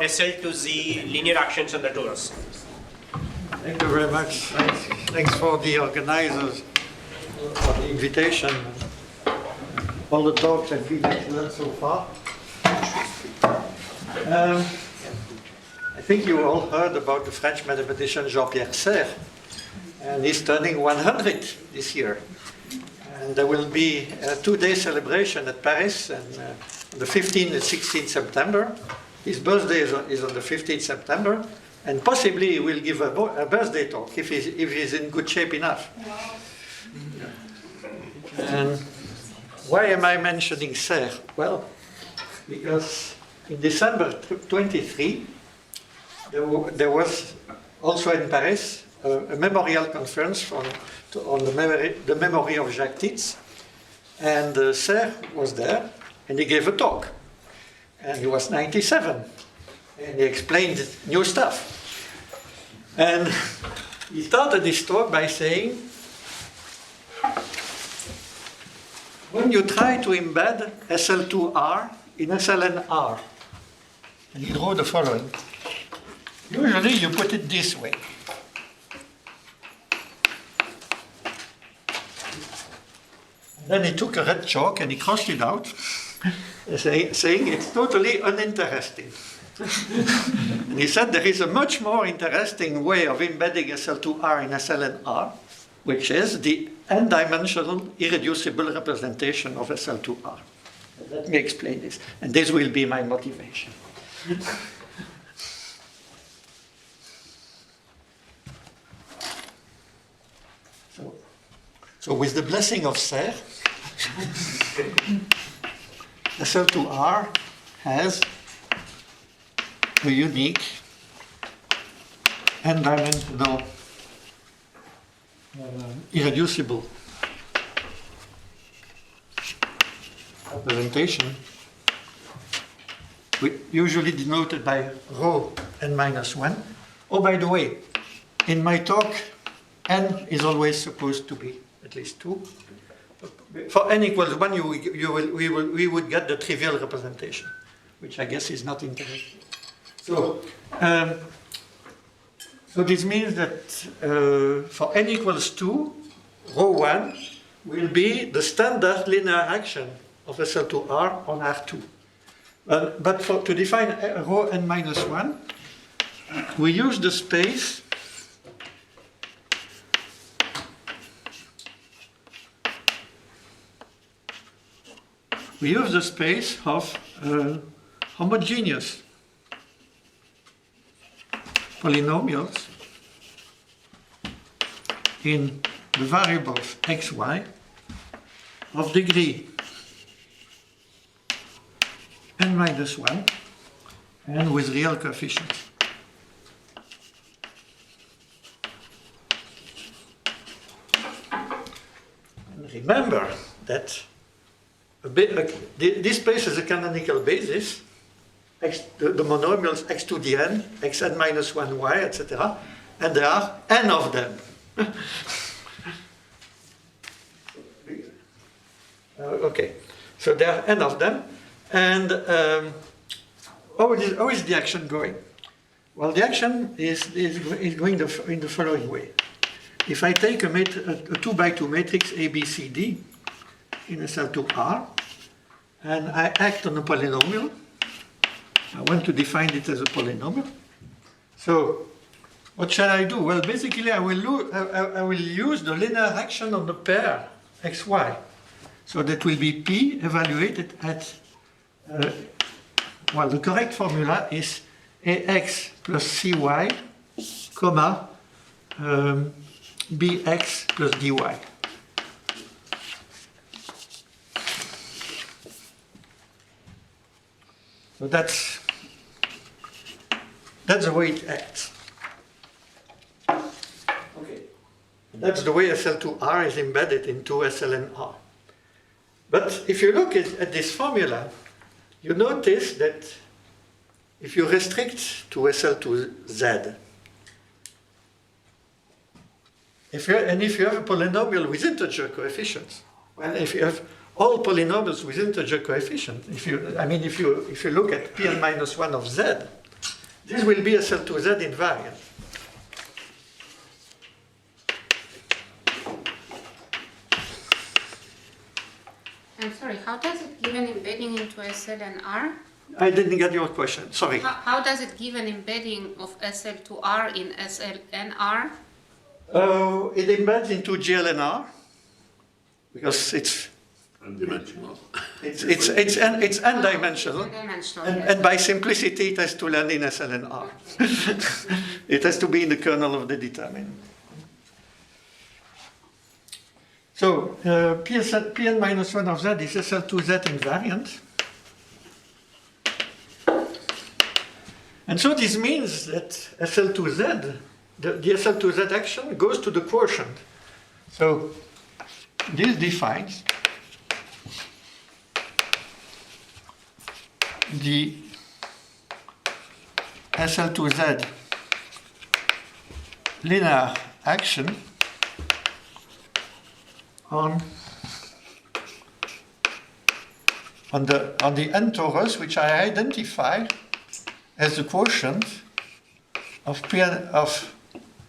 about SL2Z linear actions on the torus. Thank you very much. Thanks for the organizers for the invitation. All the talks have been excellent so far. I think you all heard about the French mathematician Jean-Pierre Serre, and he's turning 100 this year. And there will be a two-day celebration at Paris, and on the 15th and 16th September. His birthday is on the 15th September, and possibly he will give a birthday talk if he's in good shape enough. Wow. And why am I mentioning Serre? Well, because in December 23, there was also in Paris a memorial conference on the memory of Jacques Tits, and Serre was there, and he gave a talk. And he was 97, and he explained new stuff. And he started his talk by saying, when you try to embed SL2R in SLNR, and he wrote the following, usually you put it this way. Then he took a red chalk and he crossed it out, saying it's totally uninteresting. And he said there is a much more interesting way of embedding SL2R in SLNR, which is the n-dimensional irreducible representation of SL2R. Let me explain this, and this will be my motivation. So with the blessing of Serre, SL2R has a unique n-dimensional irreducible representation, usually denoted by rho n minus 1. Oh, by the way, in my talk, n is always supposed to be at least 2. For n equals 1, we would get the trivial representation, which I guess is not interesting. So, so this means that for n equals 2, rho 1 will be the standard linear action of SL2R on R2. But to define rho n minus 1, we use the space of homogeneous polynomials in the variables xy of degree n minus 1 and with real coefficients. And remember that this space is a canonical basis, the monomials x to the n, xn minus 1y, etc., and there are n of them. Okay, so there are n of them, and how is the action going? Well, the action is going in the following way. If I take a 2x2 matrix ABCD in SL2R, and I act on a polynomial, I want to define it as a polynomial. So, what shall I do? Well, basically, I will use the linear action on the pair xy. So that will be P evaluated at, well, the correct formula is AX plus CY, comma, BX plus DY. So that's the way it acts. Okay. That's the way SL2R is embedded into SLNR. But if you look at this formula, you notice that if you restrict to SL2Z, if you have a polynomial with integer coefficients, well, if you have all polynomials with integer coefficient, if you look at Pn minus 1 of Z, this will be SL2Z invariant. I'm sorry, how does it give an embedding into SL and R? I didn't get your question, sorry. How does it give an embedding of SL to R in SL and R? It embeds into GLNR because it's Undimensional. it's n-dimensional, Dimensional, and by simplicity it has to land in SL and R. It has to be in the kernel of the determinant. So Pn minus 1 of z is SL2Z invariant. And so this means that SL2Z, the SL2Z action goes to the quotient. So this defines the SL2Z linear action on the n torus, which I identify as the quotient of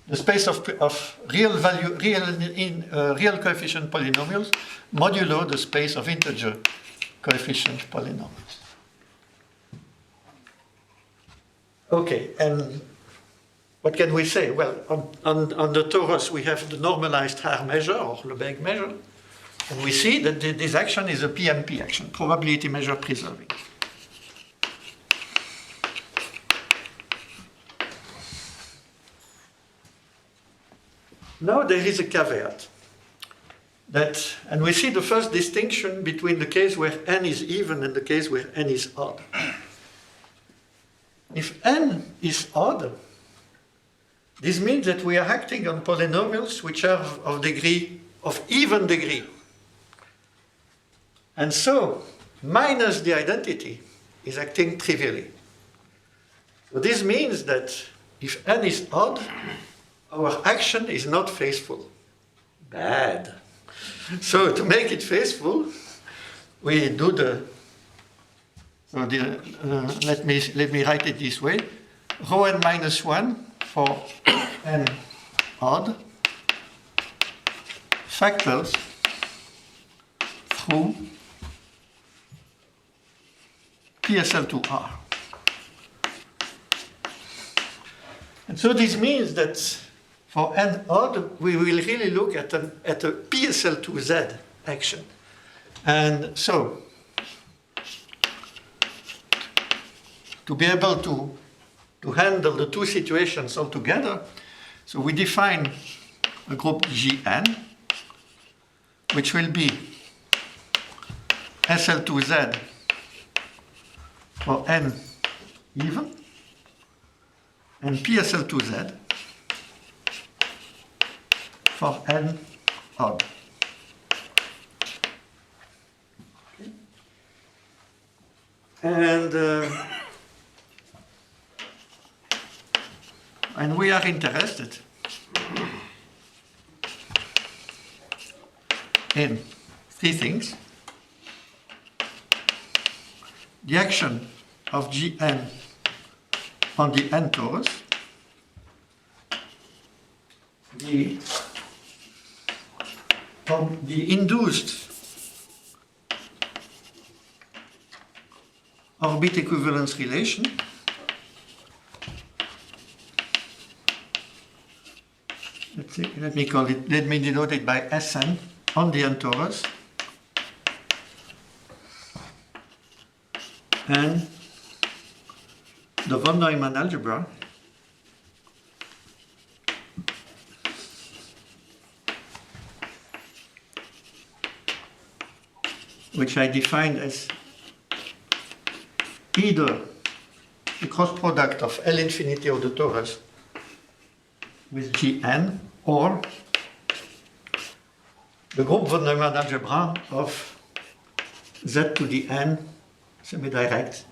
the space of real coefficient polynomials modulo the space of integer coefficient polynomials. Okay, and what can we say? Well, on the torus we have the normalized Haar measure or Lebesgue measure, and we see that this action is a PMP action, probability measure preserving. Now there is a caveat that, and we see the first distinction between the case where n is even and the case where n is odd. If n is odd, this means that we are acting on polynomials which are of even degree. And so, minus the identity is acting trivially. So this means that if n is odd, our action is not faithful. Bad. So to make it faithful, we do let me write it this way. Rho n minus 1 for n odd factors through PSL2R. And so this means that for n odd, we will really look at a PSL2Z action. And so, to be able to handle the two situations altogether, so we define a group Gn, which will be SL2Z for n even, and PSL2Z for n odd. Okay. And we are interested in three things: the action of Gn on the n torus, the induced orbit equivalence relation, let me denote it by Sn on the n torus, and the von Neumann algebra which I defined as either the cross product of L infinity of the torus with Gn, or the group von Neumann algebra of Z to the n semi-direct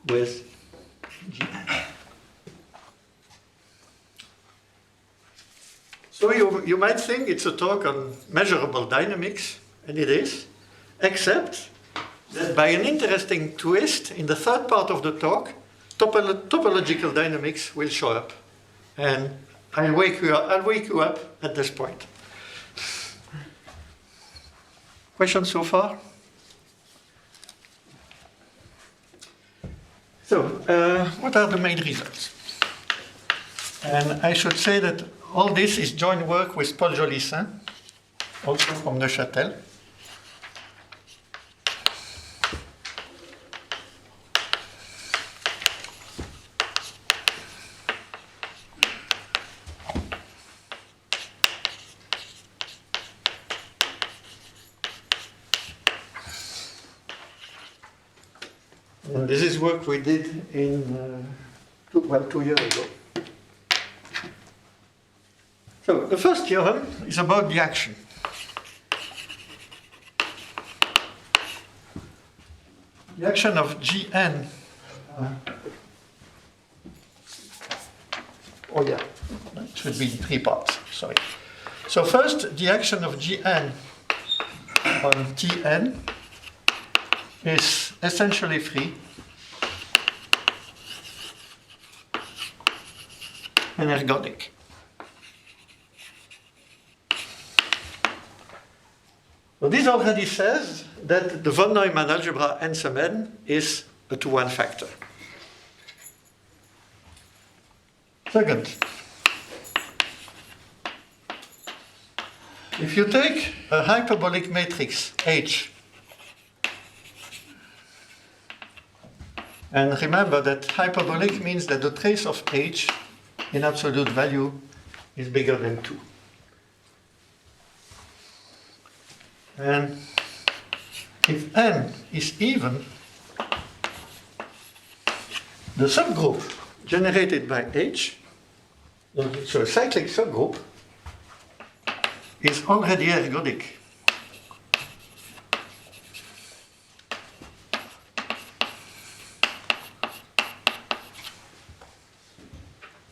with Gn. So you might think it's a talk on measurable dynamics, and it is, except that by an interesting twist in the third part of the talk, topological dynamics will show up. And I'll wake you up at this point. Questions so far? So, what are the main results? And I should say that all this is joint work with Paul Jolissin, also from Neuchâtel. And this is work we did in 2 years ago. So the first theorem is about the action. The action of Gn. Oh yeah, it should be in 3 parts, sorry. So first, the action of Gn on Tn is essentially free and ergodic. So this already says that the von Neumann algebra n sub n is a 2-1 factor. Second, if you take a hyperbolic matrix H, and remember that hyperbolic means that the trace of H in absolute value is bigger than 2. And if n is even, the subgroup generated by H, so a cyclic subgroup, is already ergodic.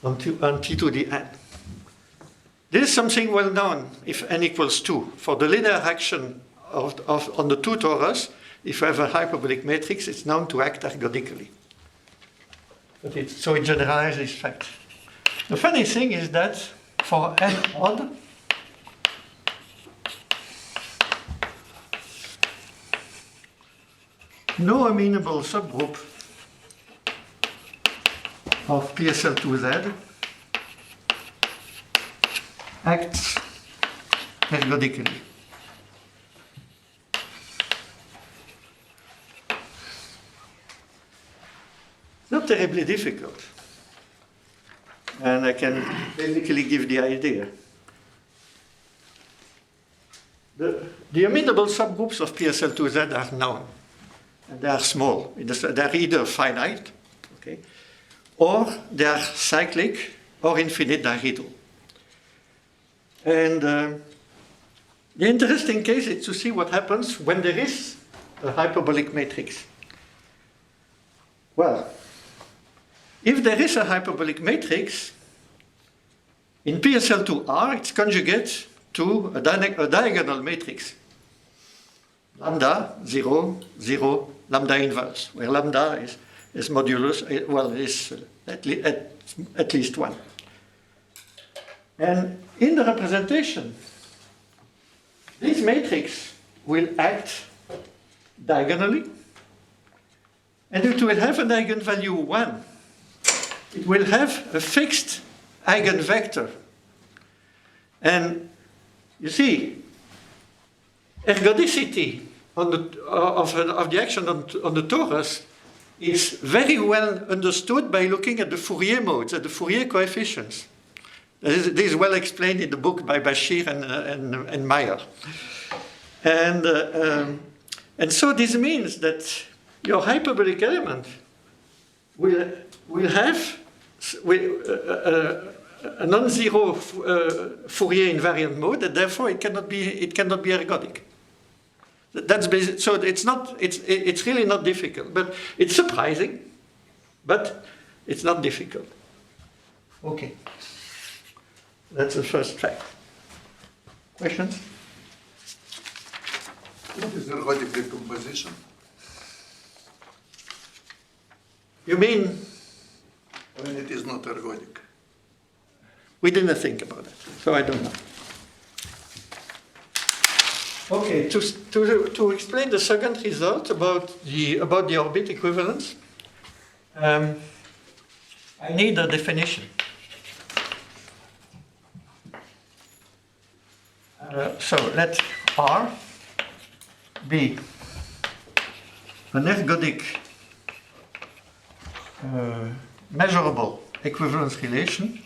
On T to the n. This is something well known if n equals 2. For the linear action on the 2 torus, if you have a hyperbolic matrix, it's known to act ergodically. So it generalizes this fact. The funny thing is that for n odd, no amenable subgroup of PSL2Z acts ergodically. It's not terribly difficult. And I can basically give the idea. The amenable subgroups of PSL2Z are known. And they are small. They are either finite, okay, or they are cyclic or infinite dihedral. And the interesting case is to see what happens when there is a hyperbolic matrix. Well, if there is a hyperbolic matrix, in PSL2R, it's conjugate to a diagonal matrix. Lambda, 0, 0, lambda inverse, where lambda is modulus, well, is at least 1. And in the representation, this matrix will act diagonally, and it will have an eigenvalue 1. It will have a fixed eigenvector. And you see, ergodicity of the action on the torus is very well understood by looking at the Fourier modes, at the Fourier coefficients. This is well explained in the book by Bashir and Meyer. And so this means that your hyperbolic element will have a non-zero Fourier invariant mode, and therefore it cannot be ergodic. That's basic, so it's really not difficult, but it's surprising, but it's not difficult. Okay, that's the first fact. Questions? What is ergodic decomposition? You mean When it is not ergodic. We didn't think about that, so I don't know. Okay, to explain the second result about the orbit equivalence, I need a definition. So let R be an ergodic measurable equivalence relation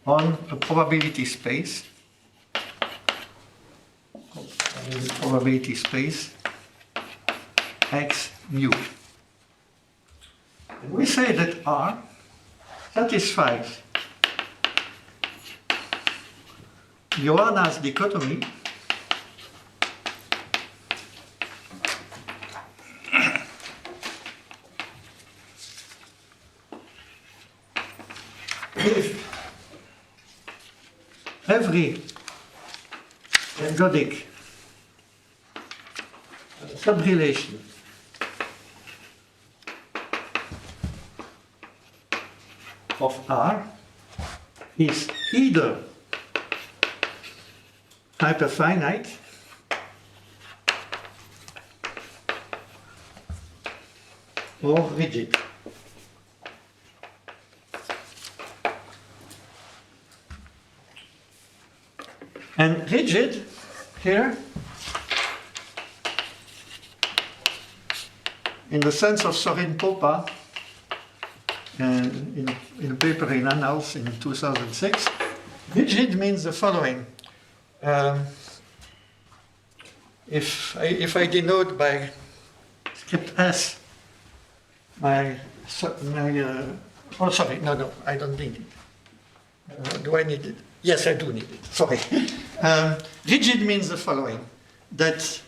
on a probability space. Probability space X mu. And we say that R satisfies Johanna's dichotomy if every ergodic subrelation of R is either hyperfinite or rigid. And rigid here, in the sense of Sorin Popa, in a paper in Annals in 2006, rigid means the following. If I denote by script S oh sorry, no, I don't need it. Do I need it? Yes, I do need it, sorry. Rigid means the following, that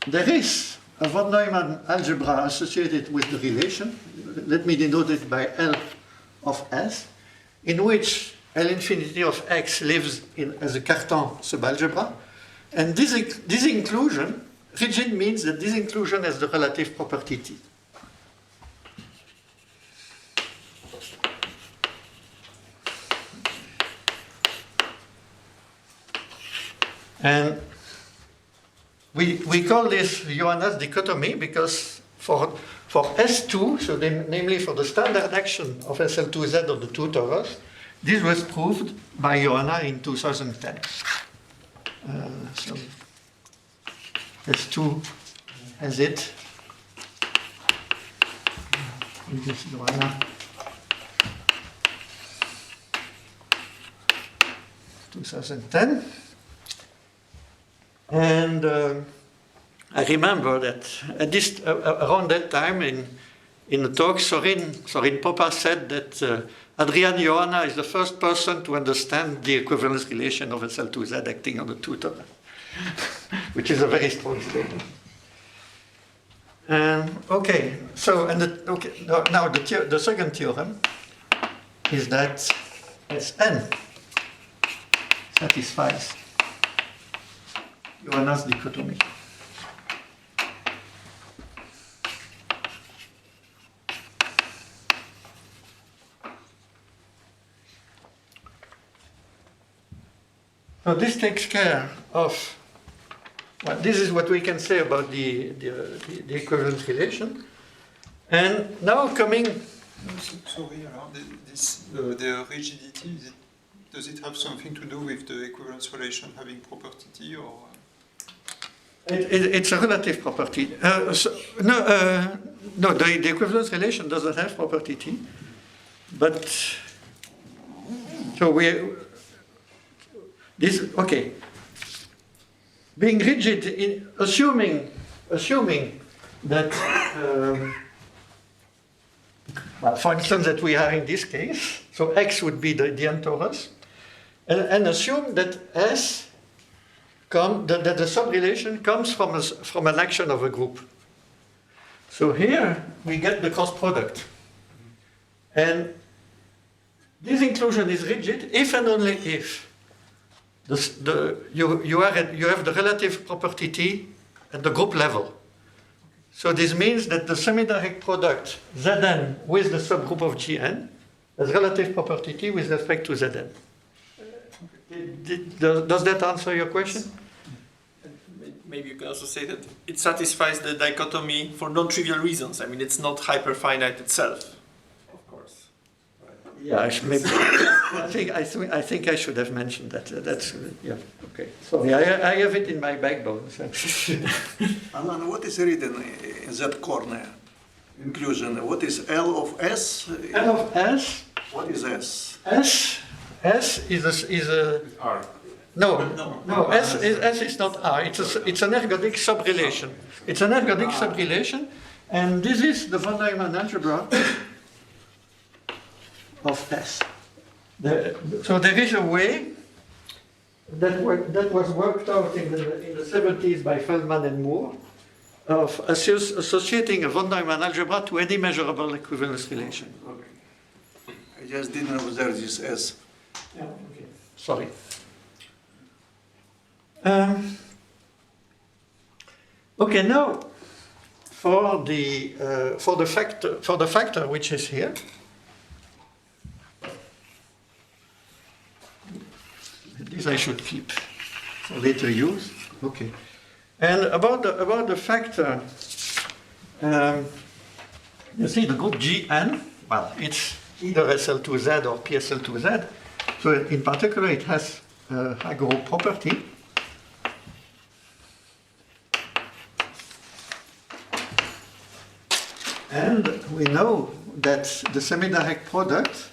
there is a von Neumann algebra associated with the relation, let me denote it by L of S, in which L infinity of X lives as a Cartan subalgebra, and this inclusion, rigid means that this inclusion has the relative property T. And we call this Johanna's dichotomy because for S2, so namely for the standard action of SL2Z of the two torus, this was proved by Johanna in 2010. So S2 has it. This is Johanna. 2010. And I remember that at this, around that time in the talk, Sorin Popa said that Adrian Johanna is the first person to understand the equivalence relation of SL2Z acting on the two torus, which is a very strong statement. Okay, so now the second theorem is that Sn satisfies Johanna's dichotomy. So this takes care of, well, this is what we can say about the equivalence relation. And now coming... Sorry, Alain, the rigidity, does it have something to do with the equivalence relation having property T, or...? It's a relative property. No, the equivalence relation doesn't have property T, but so okay. Being rigid, assuming that, well, for instance, that we are in this case, so X would be the N torus, and assume that S that the subrelation comes from an action of a group. So here we get the cross product. And this inclusion is rigid if and only if you have the relative property T at the group level. So this means that the semi-direct product Zn with the subgroup of Gn has relative property T with respect to Zn. Does that answer your question? Maybe you can also say that it satisfies the dichotomy for non-trivial reasons. I mean, it's not hyperfinite itself, of course. Yeah, I think I should have mentioned that. That's yeah. Okay. Sorry, I have it in my backbone. So. Alain, what is written in that corner? Inclusion. What is L of S? L of S. What is S? S is a R. no. S is not R. It's an ergodic subrelation. It's an ergodic subrelation, and this is the von Neumann algebra of S. So there is a way that was worked out in the 70s by Feldman and Moore of associating a von Neumann algebra to any measurable equivalence relation. Okay. I just didn't observe this S. Yeah, okay. Sorry. Okay, now for the factor which is here. This I should keep for later use. Okay. And about the factor, you see the group Gn. Well, it's either SL2Z or PSL2Z. So in particular, it has a high group property. And we know that the semi-direct product,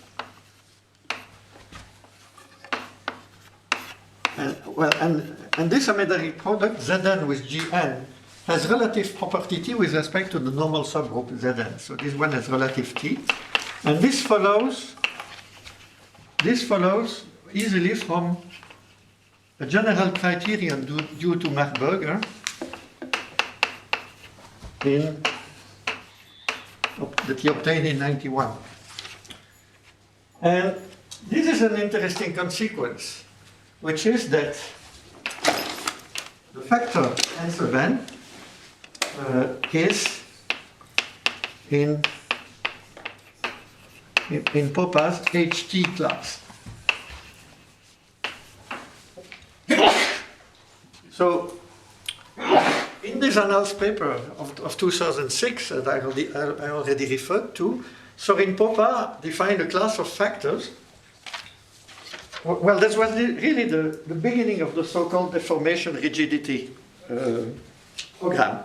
and this semi-direct product, Zn with Gn, has relative property T with respect to the normal subgroup Zn. So this one has relative T. And this follows easily from a general criterion due to Marburger that he obtained in 91. And this is an interesting consequence, which is that the factor n sub n is in Popper's HT class. So, in this Annals paper of 2006 that I already referred to, Sorin Popper defined a class of factors. Well, that was really the beginning of the so-called deformation rigidity program.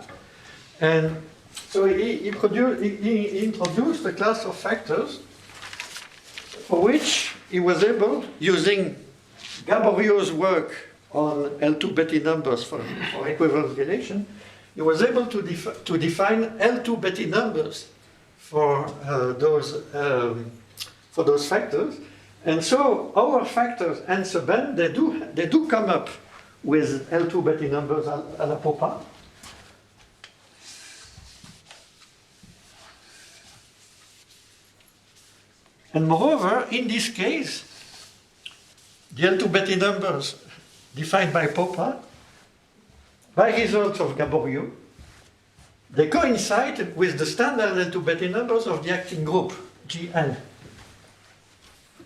And so he introduced a class of factors for which he was able, using Gaboriau's work on L2 Betti numbers for equivalence relation, he was able to define L2 Betti numbers for those factors. And so our factors n sub n, they do come up with L2 Betti numbers à la Popper. And moreover, in this case, the L2 Betti numbers defined by Popper, by results of Gaboriau, they coincide with the standard L2 Betti numbers of the acting group, Gn.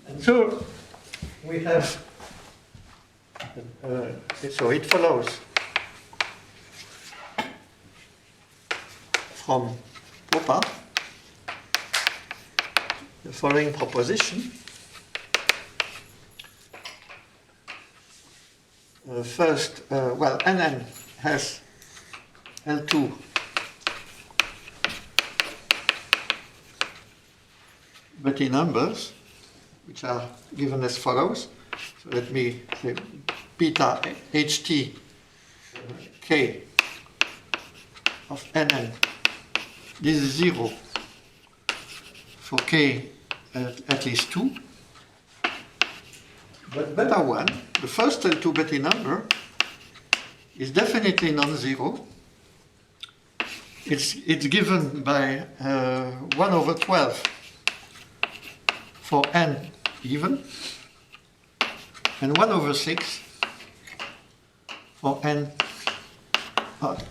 And so we have, so it follows from Popper the following proposition. First, well, Nn has L2 Betti numbers, which are given as follows. So let me say beta ht k of Nn. This is 0 for k at least 2. But beta 1, the first L2 Betti number, is definitely non-zero. It's given by 1 over 12 for n even, and 1 over 6 for n odd.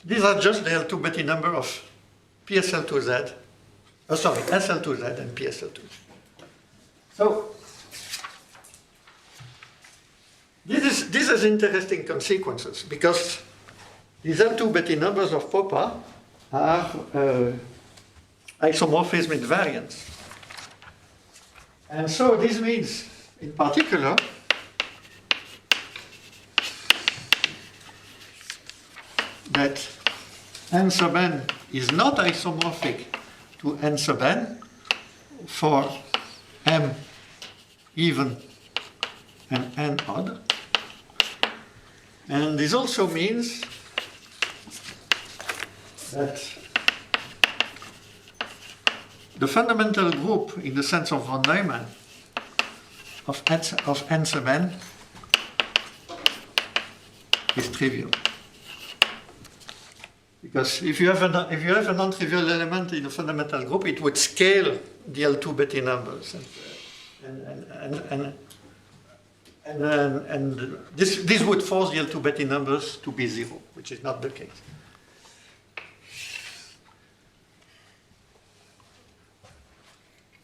these are just the L2 Betty number of PSL2Z, SL2Z and PSL2. So this has interesting consequences because these L2 Betty numbers of Popper are isomorphism invariants. And so this means, in particular, that n sub n is not isomorphic to n sub n for m even and n odd. And this also means that the fundamental group, in the sense of von Neumann, of n sub n is trivial. Because if you have a non-trivial element in a fundamental group, it would scale the L2 Betty numbers, and this would force the L2 Betty numbers to be zero, which is not the case.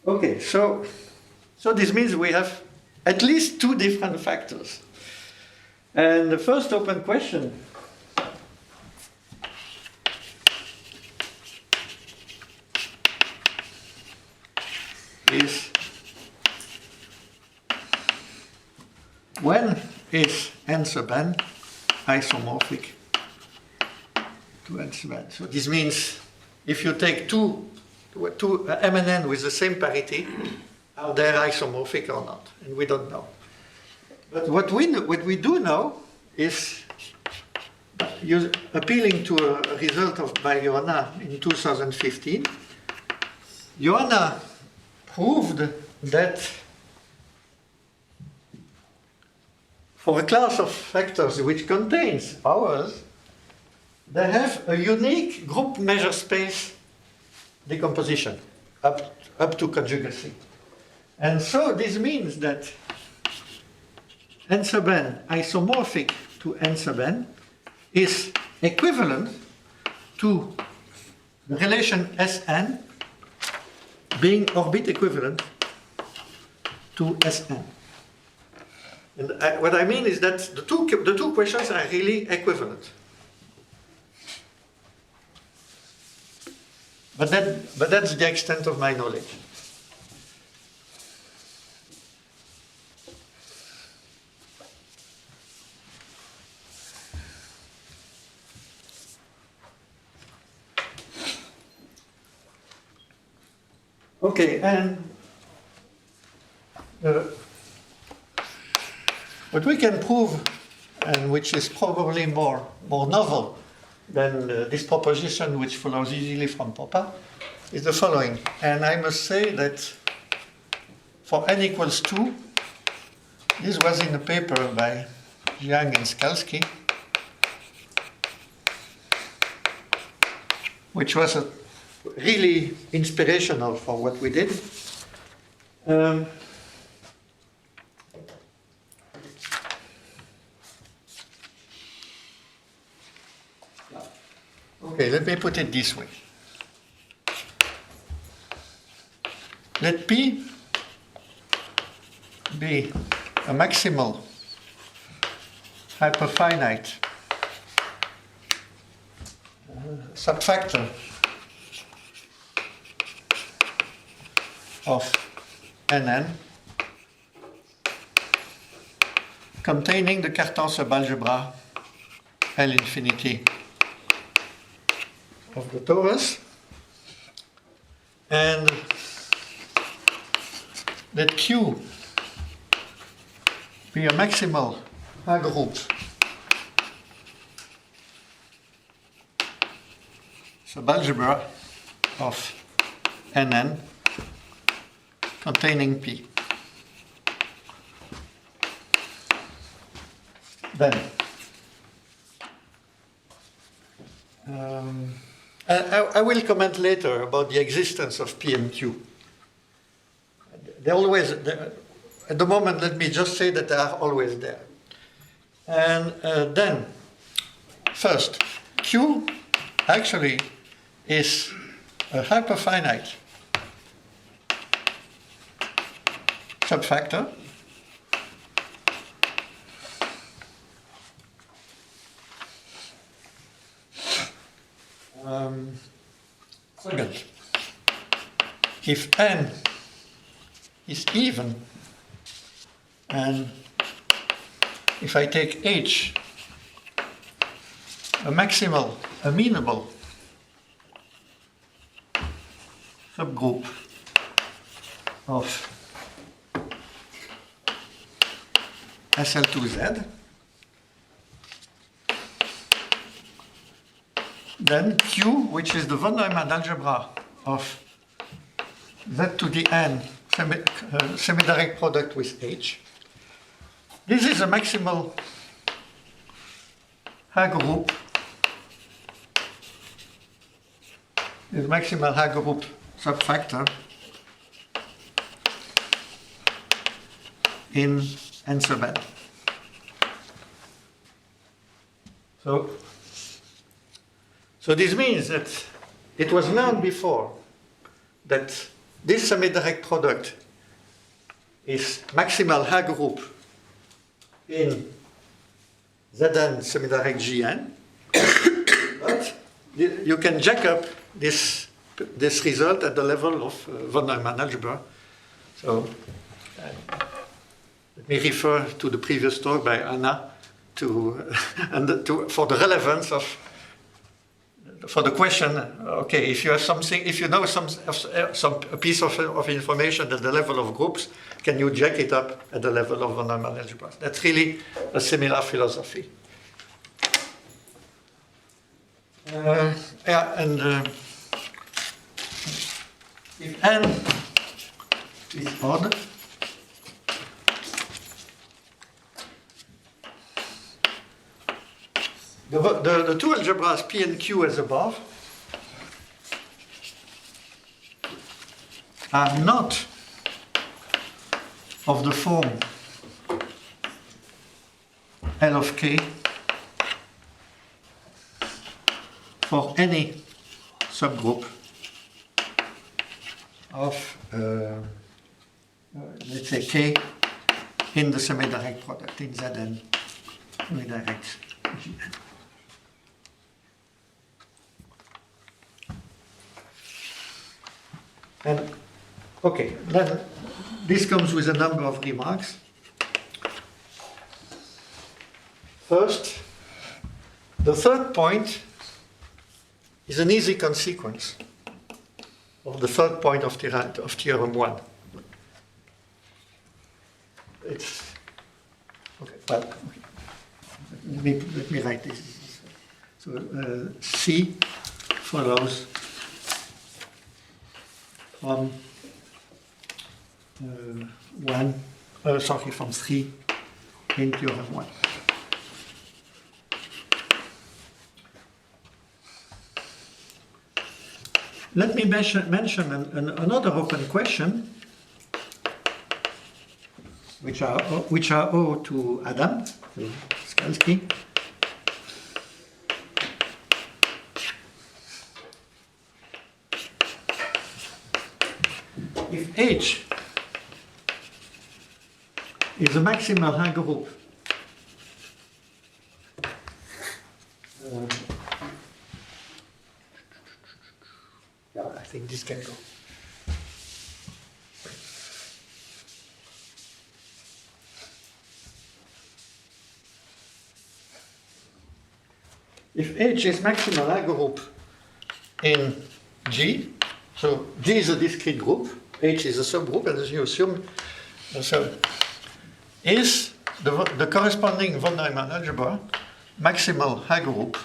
Okay, so this means we have at least two different factors. And the first open question is, when is n sub n isomorphic to n sub n? So this means if you take two m and n with the same parity, are they isomorphic or not? And we don't know. But what we do know is, appealing to a result by Johanna in 2015, Johanna proved that for a class of factors which contains powers, they have a unique group measure space decomposition up to conjugacy. And so this means that n sub n isomorphic to n sub n is equivalent to the relation Sn being orbit equivalent to Sn. And what I mean is that the two questions are really equivalent. But that's the extent of my knowledge. Okay, and what we can prove, and which is probably more novel than this proposition which follows easily from Popper, is the following. And I must say that for n equals 2, this was in a paper by Jiang and Skalski, which was really inspirational for what we did. Okay, let me put it this way. Let P be a maximal hyperfinite subfactor of Nn containing the Cartan subalgebra L infinity of the torus, and let Q be a maximal A group subalgebra of Nn containing P. Then I will comment later about the existence of P and Q. They're always there. At the moment, let me just say that they are always there. And then, first, Q actually is a hyperfinite subfactor second, if n is even, and if I take H a maximal amenable subgroup of SL2Z, then Q, which is the von Neumann algebra of Z to the n semi-direct product with H, this is a maximal H-group. Is maximal H-group subfactor in n sub n. So this means that it was known before that this semi-direct product is maximal H-group in Zn semi-direct Gn, but you can jack up this result at the level of von Neumann algebra. So let me refer to the previous talk by Anna for the relevance of for the question. Okay, if you have something, if you know a piece of information at the level of groups, can you jack it up at the level of von Neumann algebra? That's really a similar philosophy. If n is odd, the two algebras P and Q as above are not of the form L of K for any subgroup of, let's say, K in the semi-direct product in Zn semi-direct Gn. And okay, then this comes with a number of remarks. First, the third point is an easy consequence of the third point of theorem 1. It's okay. Well, okay. Let me write this. So C follows from from 3 in theorem 1. Let me mention another open question, which are owed to Adam, to Skalski. If H is a maximal H-group I think this can go. If H is maximal H-group in G, so G is a discrete group, H is a subgroup, and as you assume, so is the corresponding von Neumann algebra maximal H-group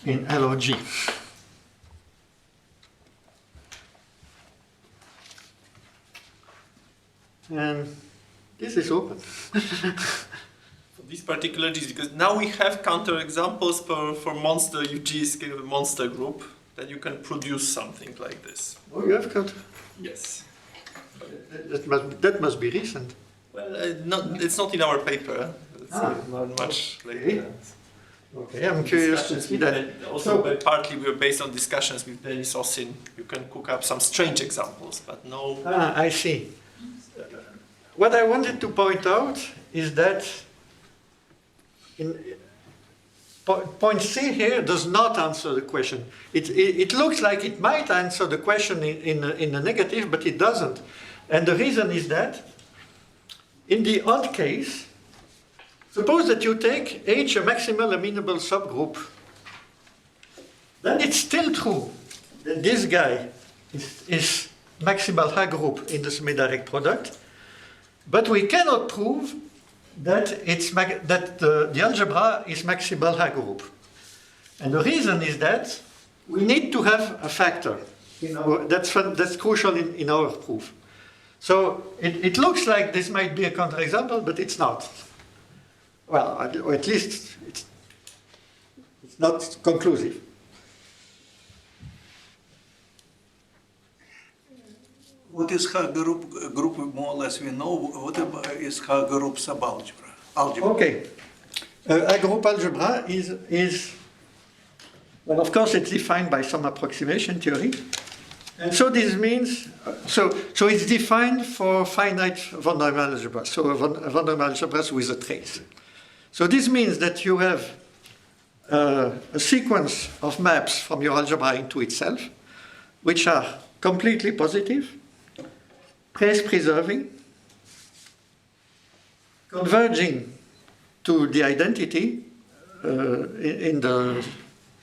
in L of G. And this is open. For these particular G's, because now we have counterexamples for monster, if G is kind of a monster group, then you can produce something like this. Oh, you have counter? Yes. That must be recent. Well, it's not in our paper. Not much later. Okay, I'm curious to see that. Also, but partly we're based on discussions with Denis Ossin. You can cook up some strange examples, but no. I see. What I wanted to point out is that point C here does not answer the question. It looks like it might answer the question in a negative, but it doesn't. And the reason is that in the odd case, suppose that you take H a maximal amenable subgroup, then it's still true that this guy is maximal H group in the semi-direct product, but we cannot prove that the algebra is maximal H group. And the reason is that we need to have a factor. That's crucial in our proof. So it looks like this might be a counterexample, but it's not. Well, or at least it's not conclusive. What is H group more or less we know? What is H group subalgebra? Algebra. Okay. A group algebra is, well, of course, it's defined by some approximation theory. And so this means, so it's defined for finite von Neumann algebra, so von Neumann algebras with a trace. So this means that you have a sequence of maps from your algebra into itself, which are completely positive, trace-preserving, converging to the identity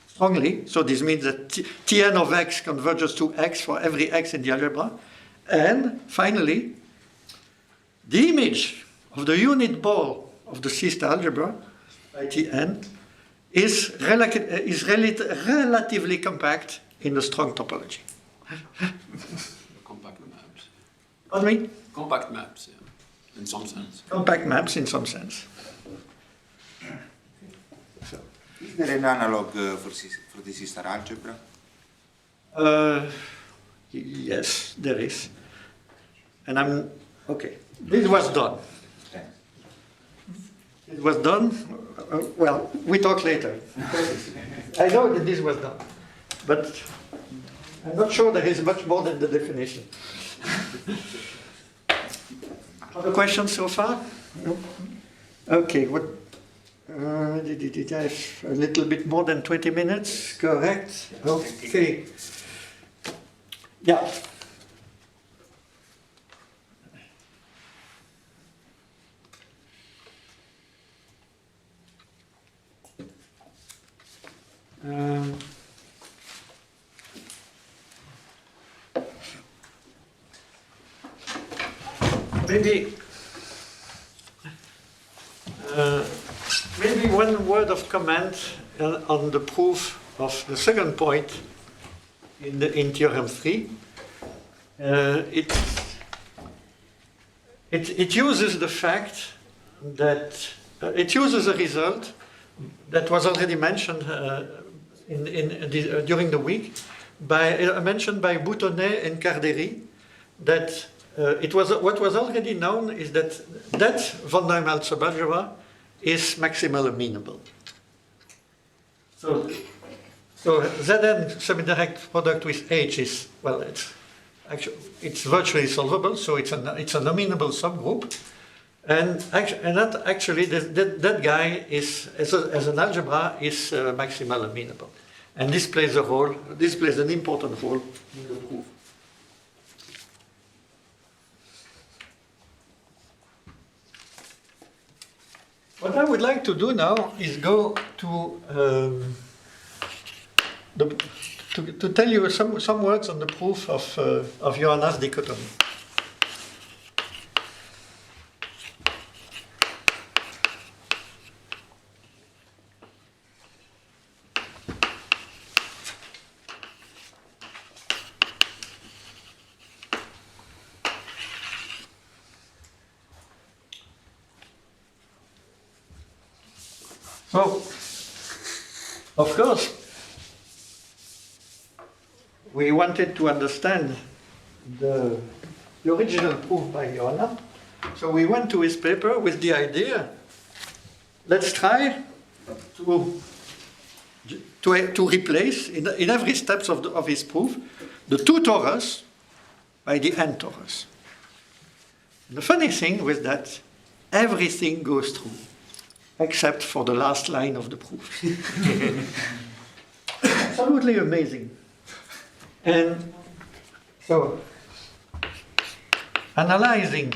strongly. So this means that Tn of x converges to x for every x in the algebra. And finally, the image of the unit ball of the C-star algebra, by Tn, is relatively compact in the strong topology. Compact maps. Pardon me? Compact maps, yeah, in some sense. Compact maps in some sense. Is there an analog for the C-star algebra? Yes, there is. And okay. This was done. It was done. Well, we talk later. I know that this was done, but I'm not sure there is much more than the definition. Other questions so far? No? Okay. What? Did I have a little bit more than 20 minutes? Correct. Okay. Yeah. Maybe one word of comment on the proof of the second point in theorem 3. It uses the fact that it uses a result that was already mentioned during the week, mentioned by Boutonnet and Carderi, that what was already known is that von Neumann subalgebra is maximal amenable. So Zn semi-direct product with H is, well, it's virtually solvable, so it's an amenable subgroup. And that actually, that guy is, as an algebra, is maximal amenable. And this plays an important role in the proof. What I would like to do now is go to to tell you some words on the proof of Johanna's dichotomy. So, of course, we wanted to understand the original proof by Johanna. So we went to his paper with the idea let's try to replace, in every step of his proof, the 2 torus by the n torus. And the funny thing was that everything goes through, except for the last line of the proof. Absolutely amazing. And so, analyzing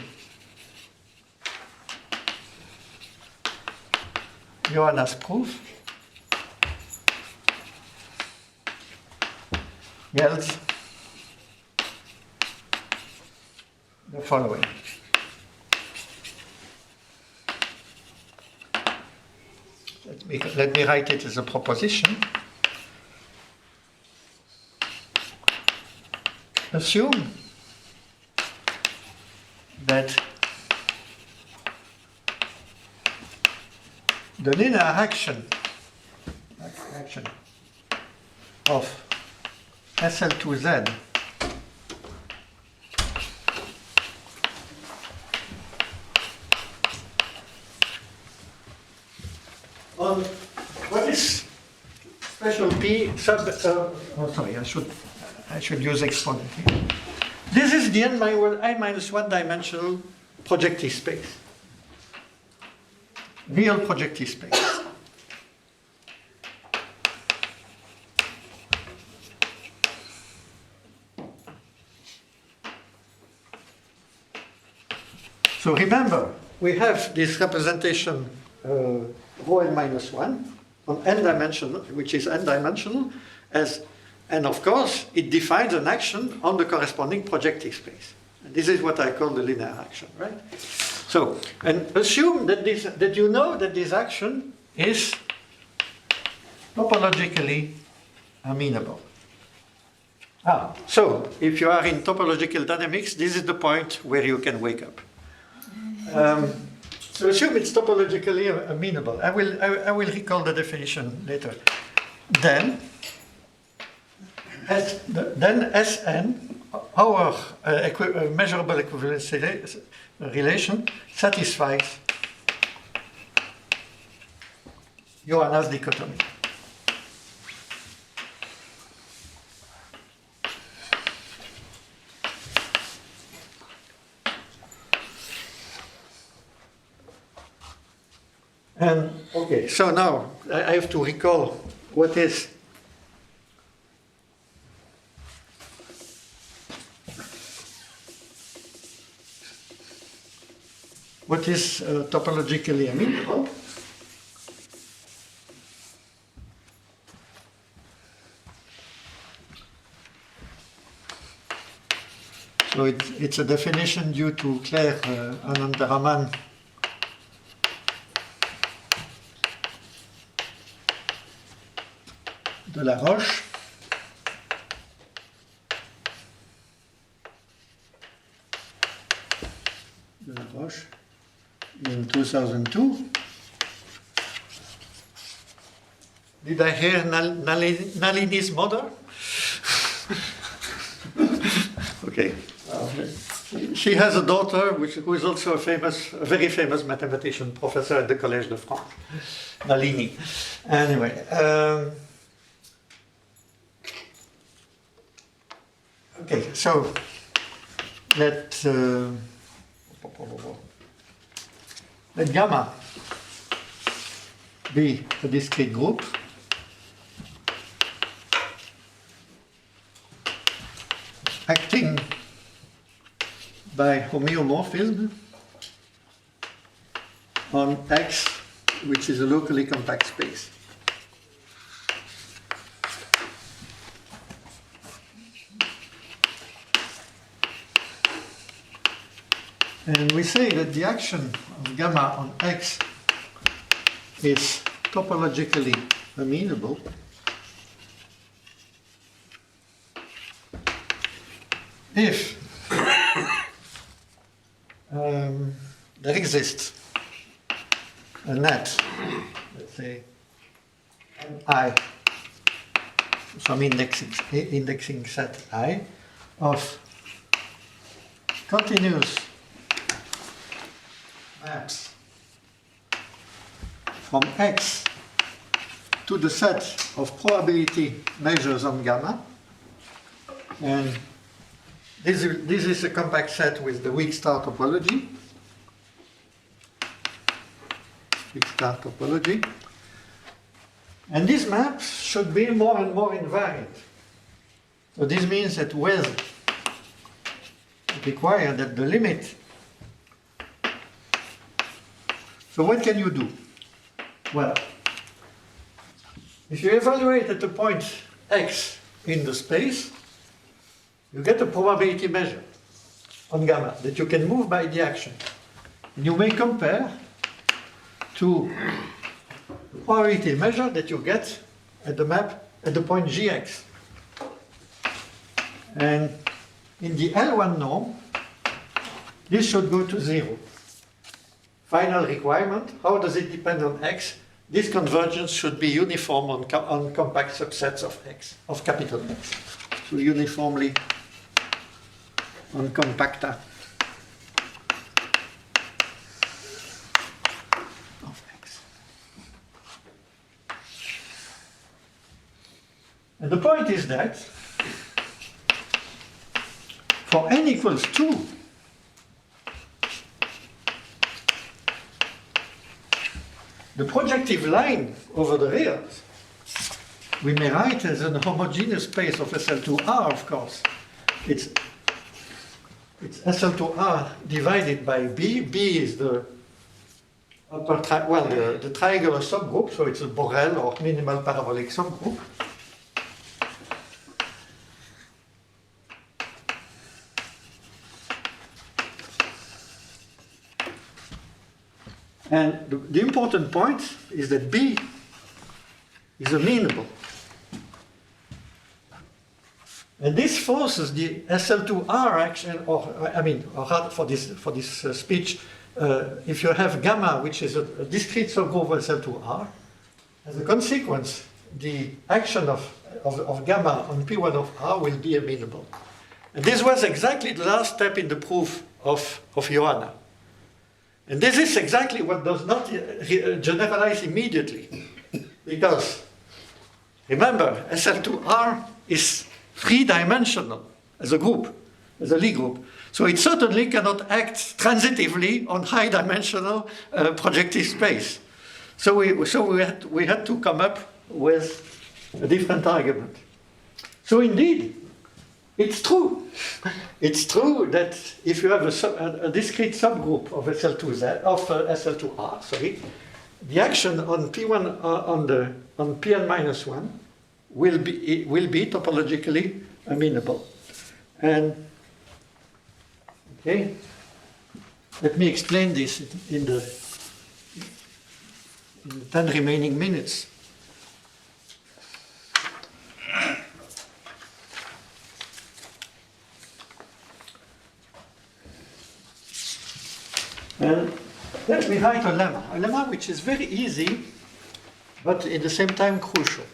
Johanna's proof yields the following. Let me write it as a proposition. Assume that the linear action of SL2Z on what is special P sub, I should use exponent here. This is the n-1 dimensional projective space. Real projective space. So remember, we have this representation rho n minus 1 on n dimensional, which is n dimensional, and of course it defines an action on the corresponding projective space. And this is what I call the linear action, right? So, and assume that you know that this action is topologically amenable. So if you are in topological dynamics, this is the point where you can wake up. So assume it's topologically amenable. I will recall the definition later. Then Sn, our measurable equivalence relation, satisfies Johanna's dichotomy. And okay, so now I have to recall what is topologically amenable. So it's a definition due to Claire Anandaraman de la Roche. In 2002. Did I hear Nalini's mother? Okay. She has a daughter who is also a very famous mathematician, professor at the Collège de France, Nalini. Anyway. Okay, so let gamma be a discrete group acting by homeomorphism on X, which is a locally compact space. And we say that the action of gamma on X is topologically amenable if there exists a net, let's say I, some indexing set I, of continuous maps from X to the set of probability measures on gamma. And this is a compact set with the weak star topology. Weak star topology. And these maps should be more and more invariant. So this means that with require that the limit. So what can you do? Well, if you evaluate at the point X in the space, you get a probability measure on gamma that you can move by the action. And you may compare to the probability measure that you get at the map at the point Gx. And in the L1 norm, this should go to 0. Final requirement, how does it depend on X? This convergence should be uniform on compact subsets of X, of capital X. So uniformly on compacta of X. And the point is that for n equals 2, the projective line over the reals we may write as an homogeneous space of SL2R, of course. It's SL2R divided by B. B is the upper the triangular subgroup, so it's a Borel or minimal parabolic subgroup. And the important point is that B is amenable. And this forces the SL2R action, or for this speech, if you have gamma, which is a discrete subgroup of SL2R, as a consequence, the action of gamma on P1 of R will be amenable. And this was exactly the last step in the proof of Johanna. And this is exactly what does not generalize immediately. Because, remember, SL2R is three-dimensional as a group, as a Lie group. So it certainly cannot act transitively on high-dimensional projective space. So we had to come up with a different argument. So indeed, it's true. It's true that if you have a discrete subgroup of SL2R, the action on P1 on Pn minus 1 will be topologically amenable. And okay, let me explain this in the 10 remaining minutes. And let me write a lemma which is very easy, but at the same time crucial.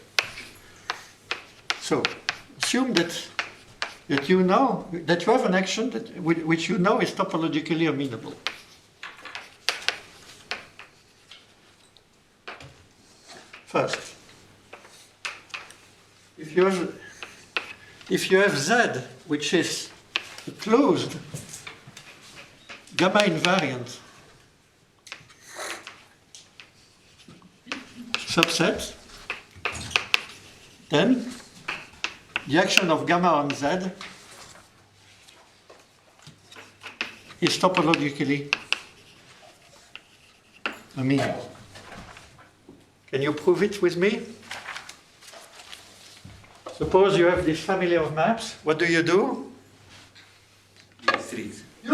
So, assume that you know that you have an action which you know is topologically amenable. First, if you have Z, which is a closed gamma invariant subset, then the action of gamma on Z is topologically amenable. Can you prove it with me? Suppose you have this family of maps. What do? You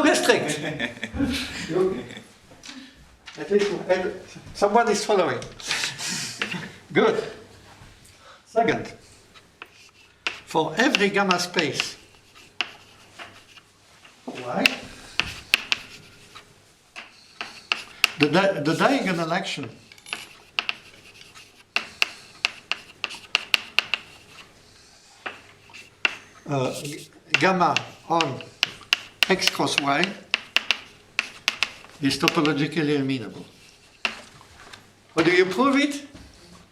restrict. At least someone is following. Good. Second, for every gamma space Y, the diagonal action gamma on X cross Y is topologically amenable. How do you prove it?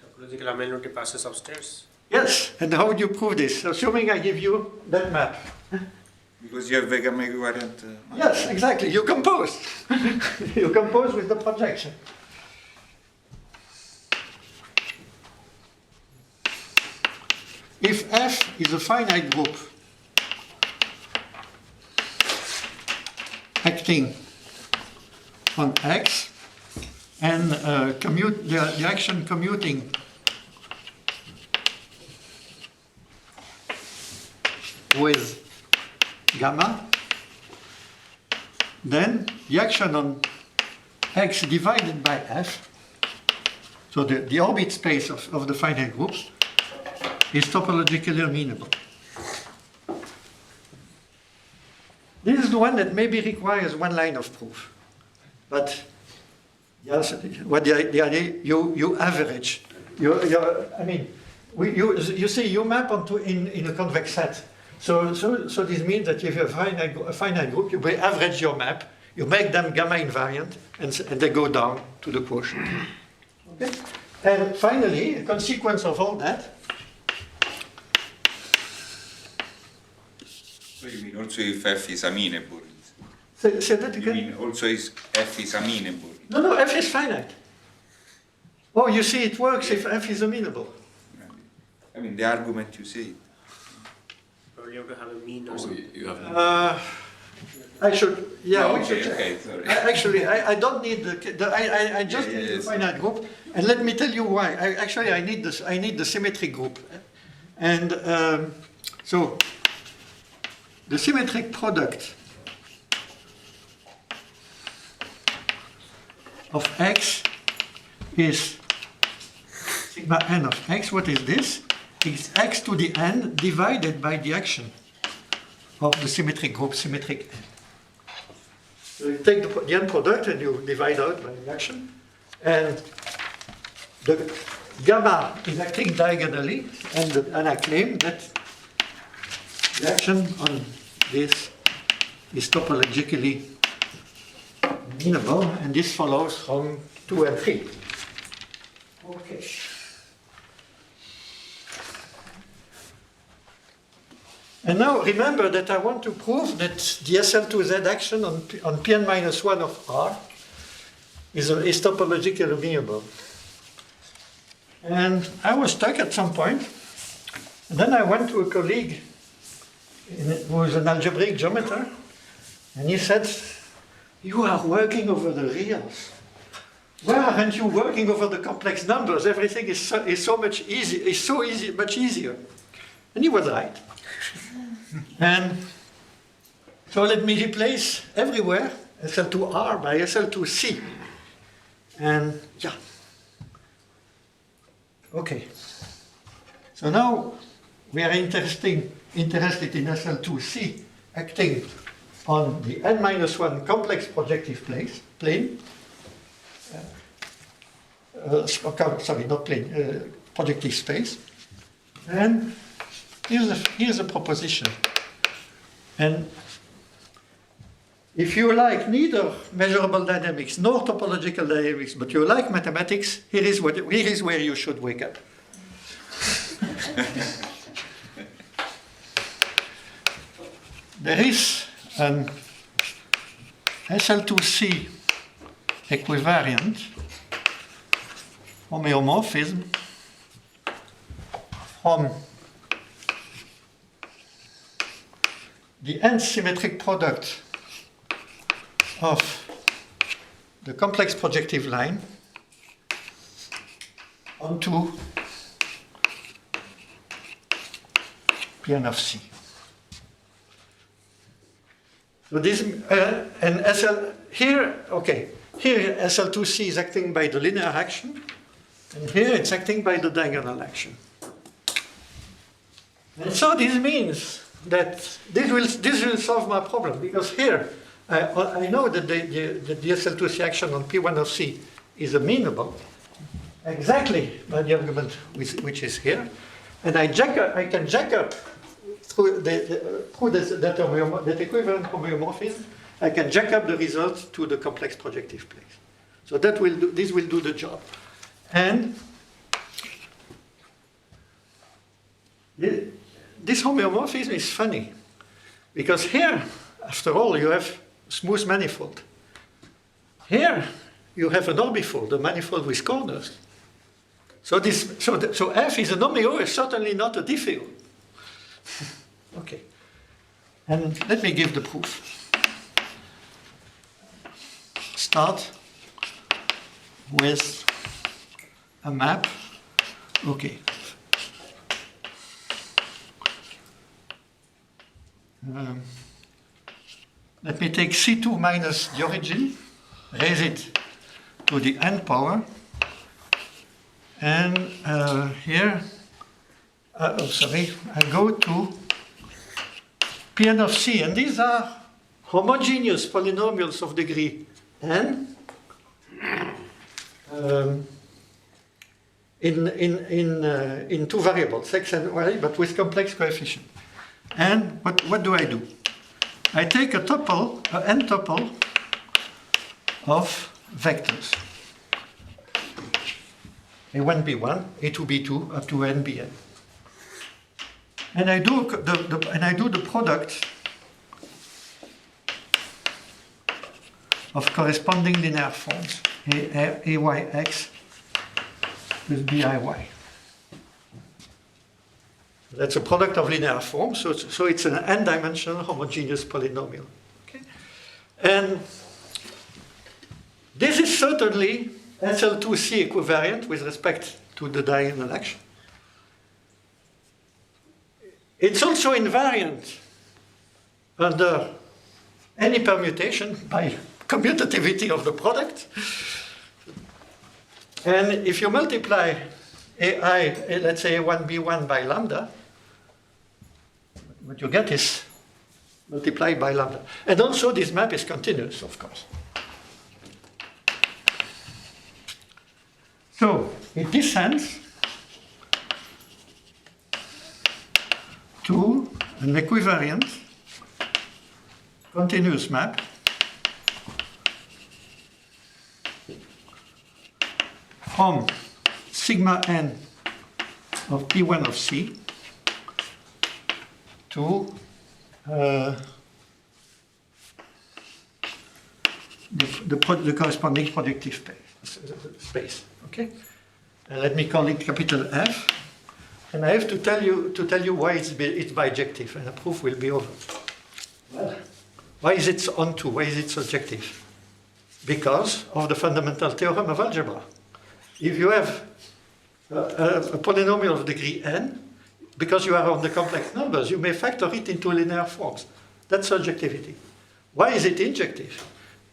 Topological amenity passes upstairs. Yes, and how would you prove this? Assuming I give you that map. Because you have a gamma equivariant. Yes, exactly, you compose. You compose with the projection. If F is a finite group acting on X and the action commuting with gamma, then the action on X divided by F, so the orbit space of the finite groups, is topologically amenable. This is the one that maybe requires one line of proof. But yes, what the idea, you average. I mean, you see, you map onto in a convex set. So this means that if you have a finite group, you average your map, you make them gamma invariant, and they go down to the quotient. Okay? And finally, a consequence of all that. So you mean also if F is amenable? Say that You again? mean also if F is amenable? No, F is finite. Oh, you see, it works if F is amenable. I mean, the argument you say. Or you have to have a mean or Oh, something. you have I should, yeah, No, we should okay, check. okay, sorry. Actually, I don't need I just Yeah, need the yes. finite group, and let me tell you why. I need this. I need the symmetric group, and so the symmetric product of X is sigma n of X. What is this? It's X to the n divided by the action of the symmetric group, symmetric n. So you take the end product and you divide out by the action. And the gamma is acting diagonally, and I claim that the action on this is topologically amenable, and this follows from 2 and 3. Okay. And now remember that I want to prove that the SL2Z action on Pn-1 of R is topologically amenable. And I was stuck at some point, and then I went to a colleague who is an algebraic geometer, and he said, "You are working over the reals. Why aren't you working over the complex numbers? Everything is so much easy, much easier." And he was right. And so let me replace everywhere SL2R by SL2C. And yeah. Okay. So now we are interested in SL2C acting on the n-1 complex projective plane. Sorry, not plane, projective space. And here's a proposition. And if you like neither measurable dynamics nor topological dynamics, but you like mathematics, here is where you should wake up. There is an SL2C equivariant homeomorphism from the n-symmetric product of the complex projective line onto Pn of C. So this and SL here, okay, here SL2C is acting by the linear action, and here it's acting by the diagonal action. And so this means that this will solve my problem, because here I know that the SL2C action on P1 of C is amenable exactly by the argument which is here, and I can jack up through that equivalent homeomorphism. I can jack up the result to the complex projective place. So this will do the job. And this homeomorphism is funny, because here, after all, you have smooth manifold. Here, you have an orbifold, a manifold with corners. So F is an omeo, is certainly not a diffeo. Okay. And let me give the proof. Start with a map. Okay. Let me take C2 minus the origin, raise it to the n power, and here, I go to Pn of C, and these are homogeneous polynomials of degree n in two variables, x and y, but with complex coefficient. And what do? I take a tuple, an n tuple of vectors. A1, B1, A2, B2, up to n, Bn. And I do the product of corresponding linear forms, AYX with BIY. That's a product of linear forms, so it's an n-dimensional homogeneous polynomial. Okay? And this is certainly SL2C equivariant with respect to the diagonal action. It's also invariant under any permutation by commutativity of the product. And if you multiply AI, let's say A1B1 by lambda, what you get is multiplied by lambda. And also this map is continuous, of course. So it descends to an equivariant continuous map from sigma n of P1 of C to the corresponding projective space. Okay, and let me call it capital F, and I have to tell you why it's bijective, and the proof will be over. Well, why is it onto? Why is it subjective? Because of the fundamental theorem of algebra. If you have a polynomial of degree n, because you are on the complex numbers, you may factor it into linear forms. That's surjectivity. Why is it injective?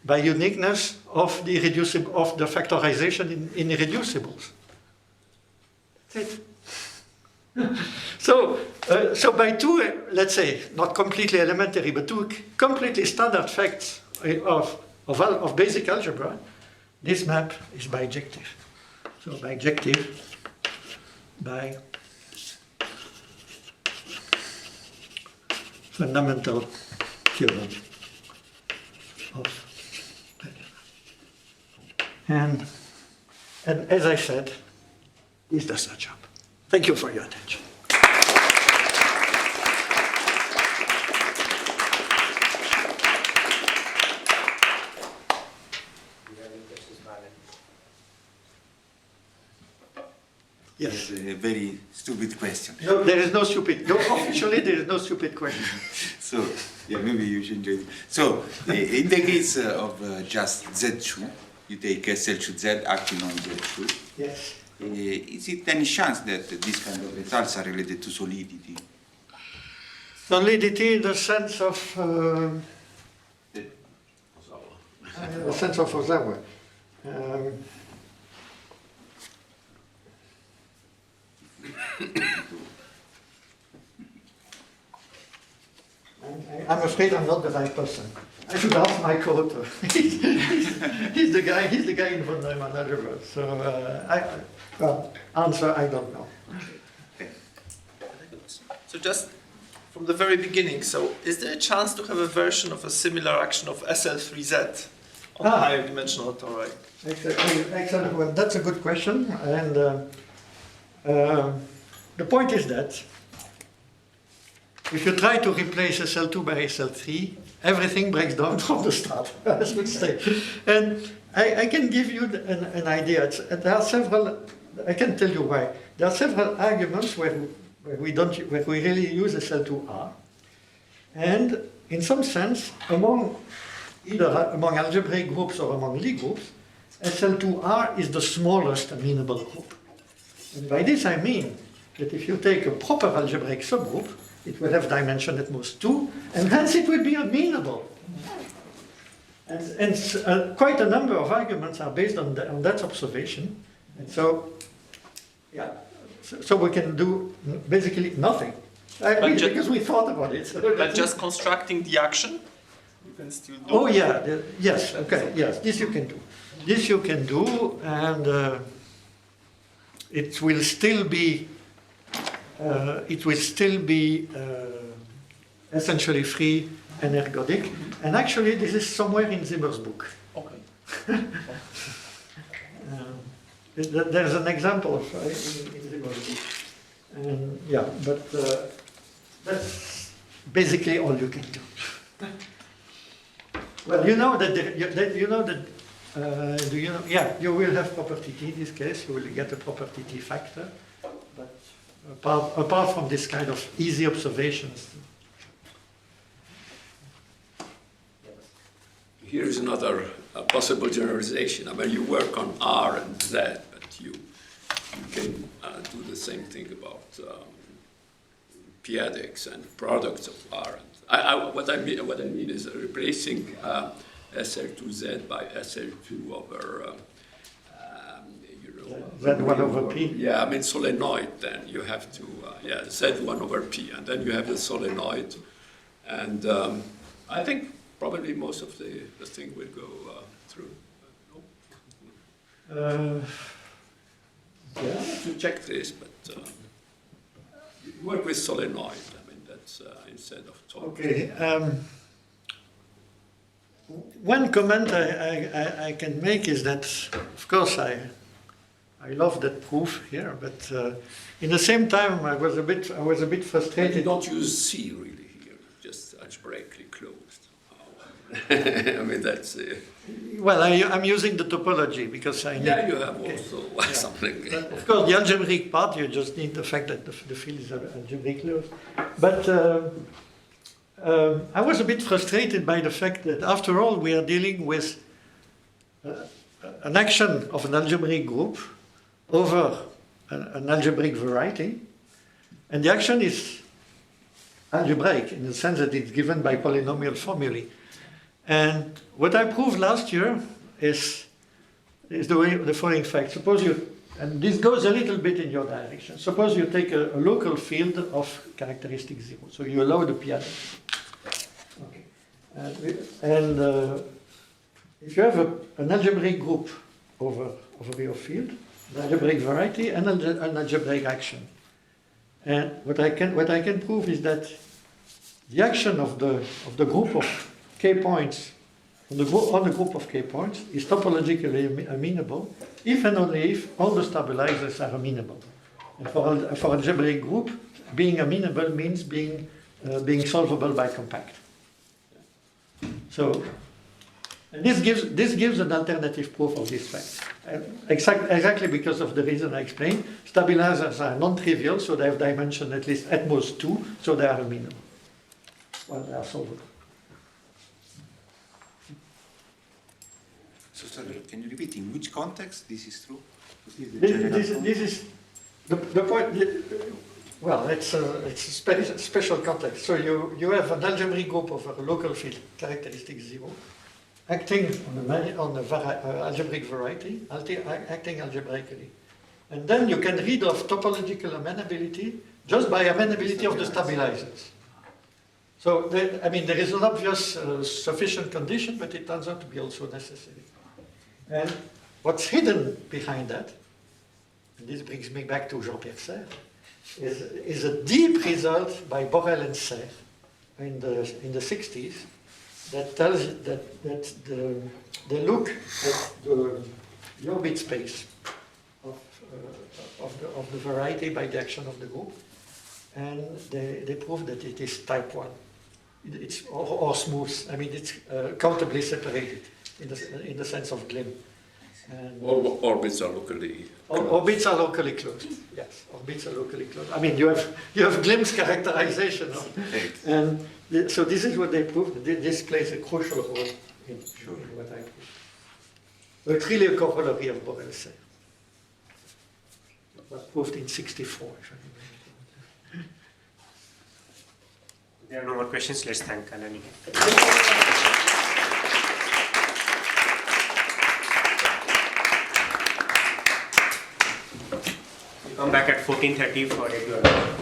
By uniqueness of the factorization in irreducibles. That's it. So by two, let's say, not completely elementary, but two completely standard facts of basic algebra, this map is bijective. So bijective by fundamental theorem of and as I said, this does the job. Thank you for your attention. Yes. A very stupid question. No, there is no stupid. No, officially, there is no stupid question. So, yeah, maybe you should enjoy it. So, in the case of just Z2, you take SL2Z acting on Z2. Yes. Is it any chance that these kind of results are related to solidity? Solidity in the sense of Ozawa. I'm afraid I'm not the right person. I should ask my co-author. he's the guy in von Neumann algebra. So answer I don't know. So just from the very beginning, so is there a chance to have a version of a similar action of SL3Z higher dimensional toric? Excellent. Well, that's a good question. And the point is that if you try to replace SL2 by SL3, everything breaks down from the start, as we say. And I can give you an idea. There are several, I can tell you why. There are several arguments where we really use SL2R. And in some sense, either among algebraic groups or among Lie groups, SL2R is the smallest amenable group. And by this I mean that if you take a proper algebraic subgroup, it will have dimension at most 2, and hence it will be amenable. And quite a number of arguments are based on that observation. And so, yeah, so we can do basically nothing. Because we thought about it. But just constructing the action, you can still do. Oh yeah, yes, okay, yes, this you can do. This you can do, and it will still be essentially free and ergodic. And actually, this is somewhere in Zimmer's book. Okay. There's an example of in Zimmer's book. And yeah, but that's basically all you can do. Well, you know that do you know? Yeah, you will have property T in this case. You will get a property T factor. But apart from this kind of easy observations. Here is another possible generalization. I mean, you work on R and Z, but you can do the same thing about p-adics and products of R. What I mean is replacing SL2Z by SL2 over Z1 over P? Yeah, I mean solenoid, then you have to, Z1 over P, and then you have the solenoid. And I think probably most of the thing will go through. Yeah. To check this, but you work with solenoid, I mean, that's instead of torque. Okay. One comment I can make is that, of course, I love that proof here, but in the same time, I was a bit frustrated. You don't use C really here, just algebraically closed. I mean, that's. Well, I'm using the topology because I need. Yeah, you have also something. But of course, the algebraic part, you just need the fact that the field is algebraically closed. But I was a bit frustrated by the fact that, after all, we are dealing with an action of an algebraic group over an algebraic variety, and the action is algebraic in the sense that it's given by polynomial formulae. And what I proved last year is the following fact. Suppose you, and this goes a little bit in your direction, suppose you take a local field of characteristic 0, so you allow the p-adic. Okay. If you have an algebraic group over your field, an algebraic variety and an algebraic action, and what I can prove is that the action of the group of k points on the group of k points is topologically amenable if and only if all the stabilizers are amenable. And for algebraic group, being amenable means being solvable by compact. So and this gives an alternative proof of this fact. Exactly because of the reason I explained. Stabilizers are non-trivial, so they have dimension at most 2, so they are amenable. Well, they are solvable. So sorry, can you repeat in which context this is true? This is the point. Well, it's a special context. So you have an algebraic group of a local field, characteristic 0, acting on a algebraic variety, acting algebraically. And then you can read off topological amenability just by amenability of the stabilizers. So, there is an obvious sufficient condition, but it turns out to be also necessary. And what's hidden behind that, and this brings me back to Jean-Pierre Serre, is a deep result by Borel and Serre in the 60s, that tells you that they look at the orbit space of the variety by the action of the group, and they prove that it is type 1. It's or smooth. I mean, it's countably separated in the sense of Glim. And Orbits are locally. orbits are locally closed. Yes, orbits are locally closed. I mean, you have Glim's characterization, and so this is what they proved. This plays a crucial role in what I proved. So it's really a corollary of Borel-Serre. It was proved in '64. If I remember. There are no more questions. Let's thank Alain again. We come back at 14:30 for review.